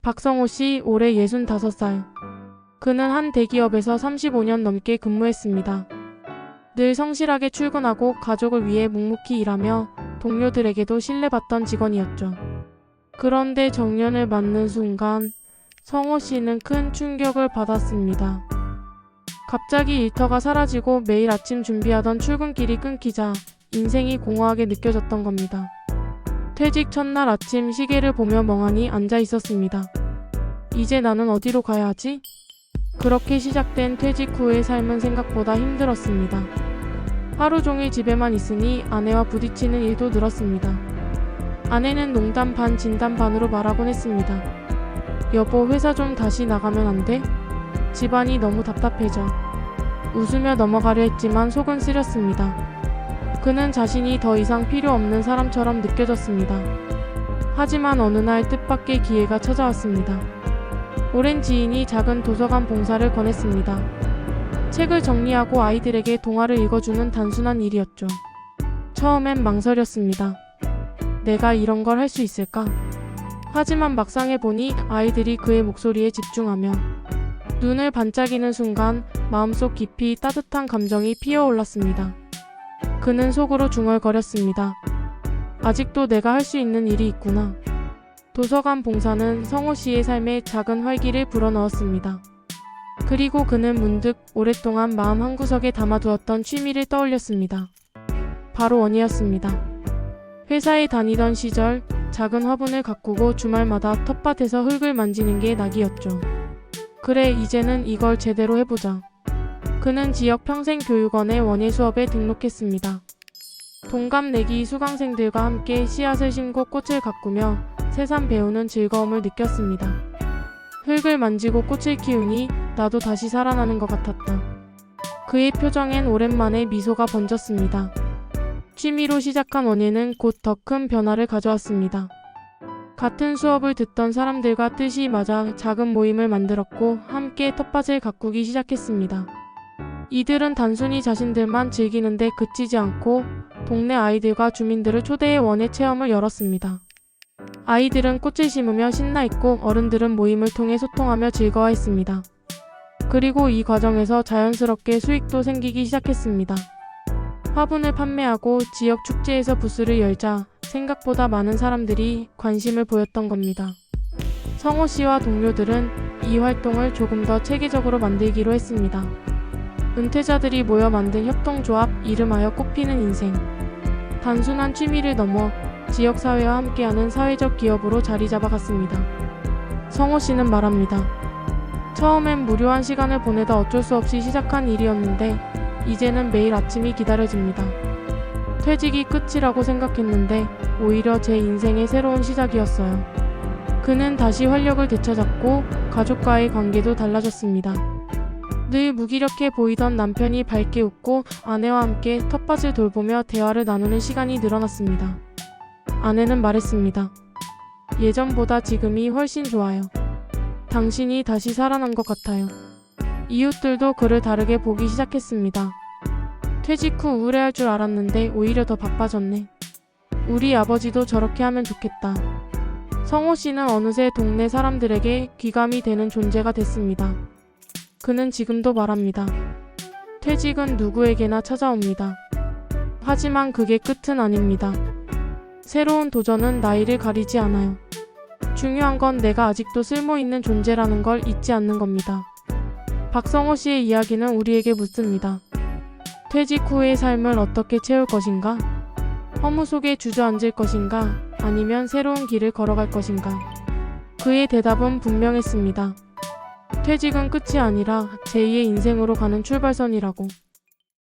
박성호 씨 올해 65살. 그는 한 대기업에서 35년 넘게 근무했습니다. 늘 성실하게 출근하고 가족을 위해 묵묵히 일하며 동료들에게도 신뢰받던 직원이었죠. 그런데 정년을 맞는 순간 성호 씨는 큰 충격을 받았습니다. 갑자기 일터가 사라지고 매일 아침 준비하던 출근길이 끊기자 인생이 공허하게 느껴졌던 겁니다. 퇴직 첫날 아침 시계를 보며 멍하니 앉아 있었습니다. 이제 나는 어디로 가야 하지? 그렇게 시작된 퇴직 후의 삶은 생각보다 힘들었습니다. 하루 종일 집에만 있으니 아내와 부딪히는 일도 늘었습니다. 아내는 농담 반 진담 반으로 말하곤 했습니다. 여보, 회사 좀 다시 나가면 안 돼? 집안이 너무 답답해져. 웃으며 넘어가려 했지만 속은 쓰렸습니다. 그는 자신이 더 이상 필요 없는 사람처럼 느껴졌습니다. 하지만 어느 날 뜻밖의 기회가 찾아왔습니다. 오랜 지인이 작은 도서관 봉사를 권했습니다. 책을 정리하고 아이들에게 동화를 읽어주는 단순한 일이었죠. 처음엔 망설였습니다. 내가 이런 걸 할 수 있을까? 하지만 막상 해보니 아이들이 그의 목소리에 집중하며 눈을 반짝이는 순간 마음속 깊이 따뜻한 감정이 피어올랐습니다. 그는 속으로 중얼거렸습니다. 아직도 내가 할 수 있는 일이 있구나. 도서관 봉사는 성호 씨의 삶에 작은 활기를 불어넣었습니다. 그리고 그는 문득 오랫동안 마음 한구석에 담아두었던 취미를 떠올렸습니다. 바로 원이었습니다. 회사에 다니던 시절 작은 화분을 가꾸고 주말마다 텃밭에서 흙을 만지는 게 낙이었죠. 그래, 이제는 이걸 제대로 해보자. 그는 지역 평생교육원의 원예 수업에 등록했습니다. 동갑내기 수강생들과 함께 씨앗을 심고 꽃을 가꾸며 새삼 배우는 즐거움을 느꼈습니다. 흙을 만지고 꽃을 키우니 나도 다시 살아나는 것 같았다. 그의 표정엔 오랜만에 미소가 번졌습니다. 취미로 시작한 원예는 곧 더 큰 변화를 가져왔습니다. 같은 수업을 듣던 사람들과 뜻이 맞아 작은 모임을 만들었고 함께 텃밭을 가꾸기 시작했습니다. 이들은 단순히 자신들만 즐기는데 그치지 않고 동네 아이들과 주민들을 초대해 원예 체험을 열었습니다. 아이들은 꽃을 심으며 신나했고 어른들은 모임을 통해 소통하며 즐거워했습니다. 그리고 이 과정에서 자연스럽게 수익도 생기기 시작했습니다. 화분을 판매하고 지역 축제에서 부스를 열자 생각보다 많은 사람들이 관심을 보였던 겁니다. 성호 씨와 동료들은 이 활동을 조금 더 체계적으로 만들기로 했습니다. 은퇴자들이 모여 만든 협동조합, 이름하여 꽃피는 인생. 단순한 취미를 넘어 지역사회와 함께하는 사회적 기업으로 자리 잡아갔습니다. 성호 씨는 말합니다. 처음엔 무료한 시간을 보내다 어쩔 수 없이 시작한 일이었는데 이제는 매일 아침이 기다려집니다. 퇴직이 끝이라고 생각했는데 오히려 제 인생의 새로운 시작이었어요. 그는 다시 활력을 되찾았고 가족과의 관계도 달라졌습니다. 늘 무기력해 보이던 남편이 밝게 웃고 아내와 함께 텃밭을 돌보며 대화를 나누는 시간이 늘어났습니다. 아내는 말했습니다. 예전보다 지금이 훨씬 좋아요. 당신이 다시 살아난 것 같아요. 이웃들도 그를 다르게 보기 시작했습니다. 퇴직 후 우울해할 줄 알았는데 오히려 더 바빠졌네. 우리 아버지도 저렇게 하면 좋겠다. 성호 씨는 어느새 동네 사람들에게 귀감이 되는 존재가 됐습니다. 그는 지금도 말합니다. 퇴직은 누구에게나 찾아옵니다. 하지만 그게 끝은 아닙니다. 새로운 도전은 나이를 가리지 않아요. 중요한 건 내가 아직도 쓸모있는 존재라는 걸 잊지 않는 겁니다. 박성호 씨의 이야기는 우리에게 묻습니다. 퇴직 후의 삶을 어떻게 채울 것인가? 허무 속에 주저앉을 것인가? 아니면 새로운 길을 걸어갈 것인가? 그의 대답은 분명했습니다. 퇴직은 끝이 아니라 제2의 인생으로 가는 출발선이라고.